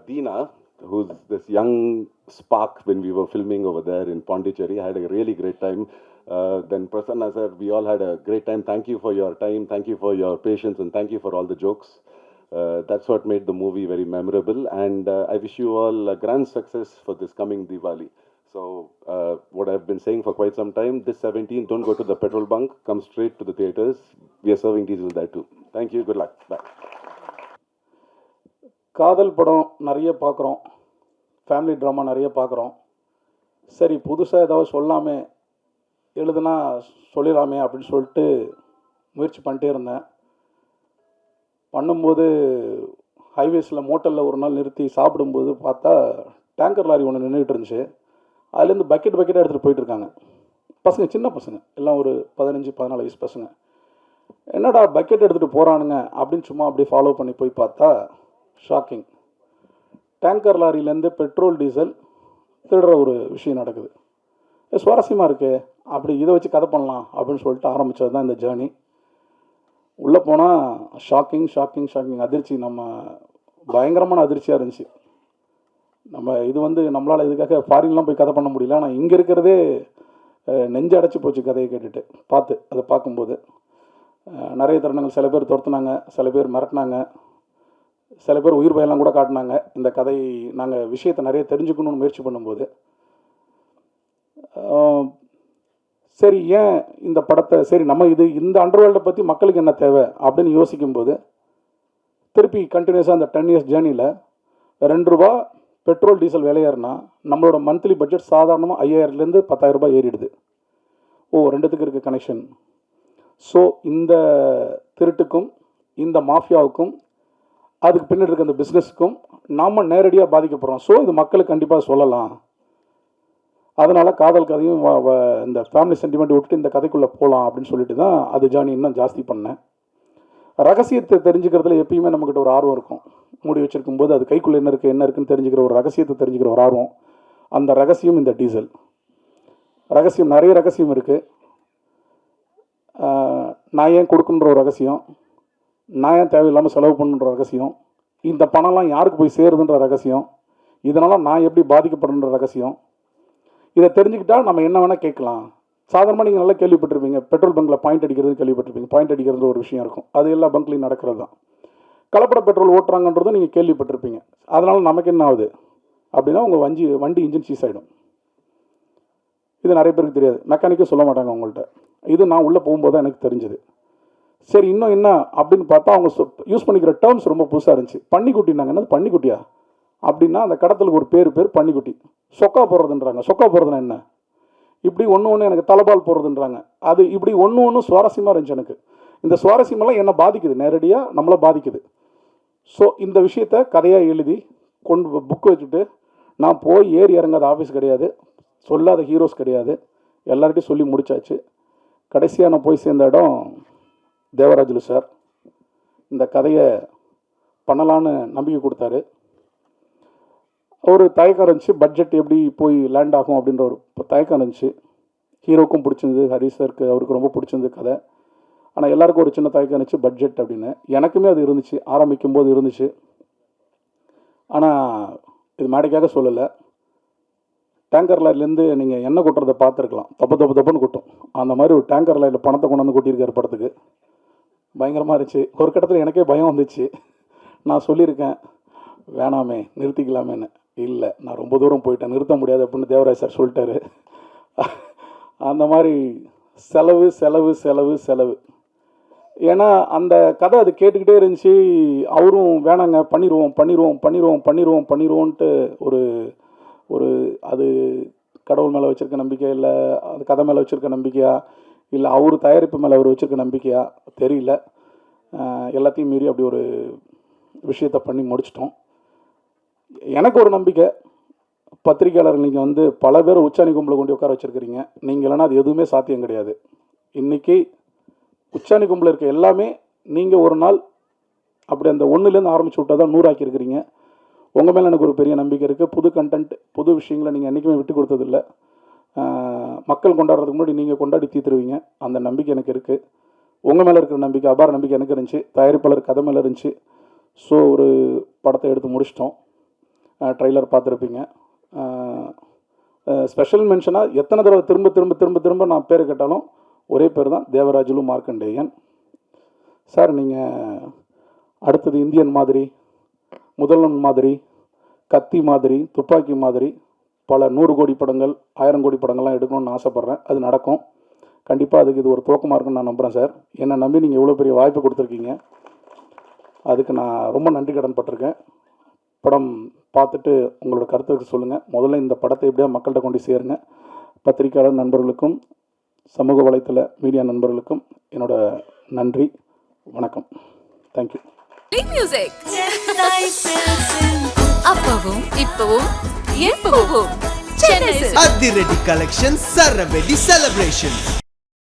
Deena, who's this young spark when we were filming over there in Pondicherry. I had a really great time. Then Prasanna sir, we all had a great time. Thank you for your time, thank you for your patience, and thank you for all the jokes. That's what made the movie very memorable, and I wish you all a grand success for this coming Diwali. So what I've been saying for quite some time, this 17, don't go to the petrol bunk, come straight to the theatres. We are serving diesel there too. Thank you, good luck, bye. காதல் படம் நிறைய பார்க்குறோம், family drama நிறைய பார்க்குறோம். சரி, புதுசாக ஏதாவது சொல்லாமே, எழுதுனா சொல்லிடலாமே அப்படின்னு சொல்லிட்டு முயற்சி பண்ணிட்டே இருந்தேன். பண்ணும்போது ஹைவேஸில் மோட்டலில் ஒரு நாள் நிறுத்தி சாப்பிடும்போது பார்த்தா டேங்கர் லாரி ஒன்று நின்றுட்டு இருந்துச்சு. அதுலேருந்து பக்கெட்டாக எடுத்துகிட்டு போயிட்டுருக்காங்க பசங்க, சின்ன பசங்க எல்லாம், ஒரு 15-14 வயசு பசங்க. என்னடா பக்கெட் எடுத்துகிட்டு போகிறானுங்க அப்படின்னு சும்மா அப்படியே ஃபாலோ பண்ணி போய் பார்த்தா ஷாக்கிங். டேங்கர் லாரியிலேருந்து பெட்ரோல் டீசல் திருடுற ஒரு விஷயம் நடக்குது. சுவாரஸ்யமாக இருக்குது, அப்படி இதை வச்சு கதை பண்ணலாம் அப்படின்னு சொல்லிட்டு ஆரம்பித்தது தான் இந்த ஜேர்னி. உள்ளே போனால் ஷாக்கிங், அதிர்ச்சி, நம்ம பயங்கரமான அதிர்ச்சியாக இருந்துச்சு. நம்ம இது நம்மளால் இதுக்காக ஃபாரின்லாம் போய் கதை பண்ண முடியல. ஆனால் இங்கே இருக்கிறதே நெஞ்சு அடைச்சி போச்சு கதையை கேட்டுட்டு அதை பார்க்கும்போது. நிறைய தருணங்கள், சில பேர் துரத்துனாங்க, சில பேர் மிரட்டினாங்க, சில பேர் உயிர் பயம்லாம் கூட காட்டினாங்க. இந்த கதை நாங்கள் விஷயத்தை நிறைய தெரிஞ்சுக்கணும்னு முயற்சி பண்ணும்போது, சரி ஏன் இந்த படத்தை, சரி நம்ம இந்த அண்டர்வேல்டை பற்றி மக்களுக்கு என்ன தேவை அப்படின்னு யோசிக்கும்போது, திருப்பி கண்டினியூஸாக அந்த 10 இயர்ஸ் ஜேர்னியில் ₹2 பெட்ரோல் டீசல் விலையேறினா நம்மளோட மந்த்லி பட்ஜெட் சாதாரணமாக 5000லேருந்து 10,000 ரூபாய் ஏறிடுது. ரெண்டுத்துக்கு இருக்குது கனெக்ஷன். ஸோ இந்த திருட்டுக்கும் இந்த மாஃபியாவுக்கும் அதுக்கு பின்னாடி இருக்க அந்த பிஸ்னஸுக்கும் நாம் நேரடியாக பாதிக்கப்படுறோம். ஸோ இது மக்களுக்கு கண்டிப்பாக சொல்லலாம். அதனால் காதல் கதையும் இந்த ஃபேமிலி சென்டிமெண்ட் விட்டுட்டு இந்த கதைக்குள்ளே போகலாம் அப்படின்னு சொல்லிட்டு தான் அது ஜேர்னி இன்னும் ஜாஸ்தி பண்ணேன். ரகசியத்தை தெரிஞ்சுக்கிறதுல எப்பயுமே நம்மக்கிட்ட ஒரு ஆர்வம் இருக்கும். மூடி வச்சுருக்கும் போது அது கைக்குள்ளே என்ன இருக்குன்னு தெரிஞ்சுக்கிற ஒரு ரகசியத்தை தெரிஞ்சுக்கிற ஒரு ஆர்வம். அந்த ரகசியம் இந்த டீசல் ரகசியம். நிறைய ரகசியம் இருக்குது. நான் ஏன் கொடுக்குன்ற ஒரு ரகசியம், நான் ஏன் தேவையில்லாமல் செலவு பண்ணுன்ற ரகசியம், இந்த பணம்லாம் யாருக்கு போய் சேருதுன்ற ரகசியம், இதனால் நான் எப்படி பாதிக்கப்படுன்ற ரகசியம், இதை தெரிஞ்சுக்கிட்டால் நம்ம என்ன வேணால் கேட்கலாம். சாதாரணமாக நீங்கள் நல்லா கேள்விப்பட்டிருப்பீங்க, பெட்ரோல் பங்கில் பாயிண்ட் அடிக்கிறது கேள்விப்பட்டிருப்பீங்க. பாயிண்ட் அடிக்கிறது ஒரு விஷயம் இருக்கும், அது எல்லா பங்க்லையும் நடக்கிறது தான். கலப்பட பெட்ரோல் ஓட்டுறாங்கன்றதும் நீங்கள் கேள்விப்பட்டிருப்பீங்க. அதனால் நமக்கு என்ன ஆகுது அப்படின்னா உங்கள் வண்டி இன்ஜின் சீஸ் ஆகிடும். இது நிறைய பேருக்கு தெரியாது, மெக்கானிக்கும் சொல்ல மாட்டாங்க உங்கள்கிட்ட. இது நான் உள்ளே போகும்போது தான் எனக்கு தெரிஞ்சுது. சரி, இன்னும் என்ன அப்படின்னு பார்த்தா அவங்க யூஸ் பண்ணிக்கிற டேர்ம்ஸ் ரொம்ப புதுசாக இருந்துச்சு. பன்னிக்குட்டினாங்க. என்னது பன்னிக்குட்டியா அப்படின்னா அந்த கடத்தலுக்கு ஒரு பேர் பன்னிக்குட்டி. சொக்கா போடுறதுன்றாங்க. சொக்கா போடுறதுன்னா என்ன? இப்படி ஒன்று எனக்கு தலைபால் போடுறதுன்றாங்க. அது இப்படி ஒன்று சுவாரஸ்யமாக இருந்துச்சு எனக்கு. இந்த சுவாரஸ்யமெல்லாம் என்ன பாதிக்குது, நேரடியாக நம்மளை பாதிக்குது. ஸோ இந்த விஷயத்த கதையாக எழுதி கொண்டு புக் வச்சுட்டு நான் போய் ஏறி இறங்காத ஆஃபீஸ் கிடையாது, சொல்லாத ஹீரோஸ் கிடையாது, எல்லார்ட்டையும் சொல்லி முடிச்சாச்சு. கடைசியாக நான் போய் சேர்ந்த இடம் தேவராஜுலு சார். இந்த கதையை பண்ணலான்னு நம்பிக்கை கொடுத்தாரு. ஒரு தயக்கம் இருந்துச்சு, பட்ஜெட் எப்படி போய் லேண்ட் ஆகும் அப்படின்ற ஒரு தயக்கம் இருந்துச்சு. ஹீரோக்கும் பிடிச்சிருந்து, ஹரி சாருக்கு அவருக்கு ரொம்ப பிடிச்சிருந்து கதை. ஆனால் எல்லாருக்கும் ஒரு சின்ன தயக்கம் இருந்துச்சு, பட்ஜெட் அப்படின்னு. எனக்குமே அது இருந்துச்சு, ஆரம்பிக்கும் போது இருந்துச்சு. ஆனால் இது மேடைக்காக சொல்லலை. டேங்கர் லாரிலேருந்து நீங்கள் எண்ணெய் கொட்டுறதை பார்த்துருக்கலாம், தப்புன்னு கொட்டும். அந்த மாதிரி ஒரு டேங்கர் லாரியில் பணத்தை கொண்டு வந்து கொட்டியிருக்காரு படத்துக்கு. பயங்கரமாக இருந்துச்சு. ஒரு கட்டத்தில் எனக்கே பயம் வந்துச்சு. நான் சொல்லியிருக்கேன் வேணாமே நிறுத்திக்கலாமேன்னு. இல்லை, நான் ரொம்ப தூரம் போயிட்டேன், நிறுத்த முடியாது அப்படின்னு தேவராஜ் சார் சொல்லிட்டாரு. அந்த மாதிரி செலவு செலவு செலவு செலவு. ஏன்னா அந்த கதை அது கேட்டுக்கிட்டே இருந்துச்சு. அவரும் வேணாங்க பண்ணிடுவோன்ட்டு ஒரு அது கடவுள் மேலே வச்சுருக்க நம்பிக்கை, இல்லை அது கதை மேலே வச்சுருக்க நம்பிக்கையா, இல்லை அவர் தயாரிப்பு மேலே அவர் வச்சுருக்க நம்பிக்கையா தெரியல. எல்லாத்தையும் மீறி அப்படி ஒரு விஷயத்தை பண்ணி முடிச்சிட்டோம். எனக்கு ஒரு நம்பிக்கை, பத்திரிக்கையாளர் நீங்கள் வந்து பல பேர் உச்சாணி கும்பலை கொண்டு உட்கார வச்சுருக்கிறீங்க. நீங்கள் இல்லைன்னா அது எதுவுமே சாத்தியம் கிடையாது. இன்றைக்கி உச்சாணி கும்பலில் இருக்க எல்லாமே நீங்கள் ஒரு நாள் அப்படி அந்த ஒன்றுலேருந்து ஆரம்பிச்சு விட்டால் தான் 100 ஆக்கியிருக்கிறீங்க. உங்கள் மேலே எனக்கு ஒரு பெரிய நம்பிக்கை இருக்குது. புது கண்டென்ட், புது விஷயங்களை நீங்கள் என்றைக்குமே விட்டு கொடுத்ததில்லை. மக்கள் கொண்டாடுறதுக்கு முன்னாடி நீங்கள் கொண்டாடி தீர்த்துருவீங்க. அந்த நம்பிக்கை எனக்கு இருக்குது. உங்கள் மேலே இருக்கிற நம்பிக்கை, அபார நம்பிக்கை எனக்கு இருந்துச்சு. தயாரிப்பாளர் கதை மேலே இருந்துச்சு. ஸோ ஒரு படத்தை எடுத்து முடிச்சிட்டோம். ட்ரெய்லர் பார்த்துருப்பீங்க. ஸ்பெஷல் மென்ஷனாக எத்தனை தடவை திரும்ப நான் பேர் கேட்டாலும் ஒரே பேர் தான், தேவராஜுலு மார்க்கண்டேயன். சார், நீங்கள் அடுத்தது இந்தியன் மாதிரி, முதல்வன் மாதிரி, கத்தி மாதிரி, துப்பாக்கி மாதிரி பல 100 கோடி படங்கள், 1000 கோடி படங்கள்லாம் எடுக்கணும்னு ஆசைப்பட்றேன். அது நடக்கும் கண்டிப்பாக. அதுக்கு இது ஒரு துவக்கமாக இருக்குன்னு நான் நம்புகிறேன் சார். என்னை நம்பி நீங்கள் எவ்வளோ பெரிய வாய்ப்பு கொடுத்துருக்கீங்க, அதுக்கு நான் ரொம்ப நன்றி கடன் பட்டிருக்கேன். படம் பார்த்துட்டு உங்களோட கருத்துக்கு சொல்லுங்கள். முதல்ல இந்த படத்தை எப்படியா மக்கள்கிட்ட கொண்டு சேருங்க. பத்திரிக்கையாளர் நண்பர்களுக்கும் சமூக வலைத்தள மீடியா நண்பர்களுக்கும் என்னோட நன்றி, வணக்கம். தேங்க்யூ. மியூசிக் அப்பவும் இப்பவும் எப்பவும் சென்னை அதிரடி கலெக்ஷன் சரவெடி செலிப்ரேஷன்.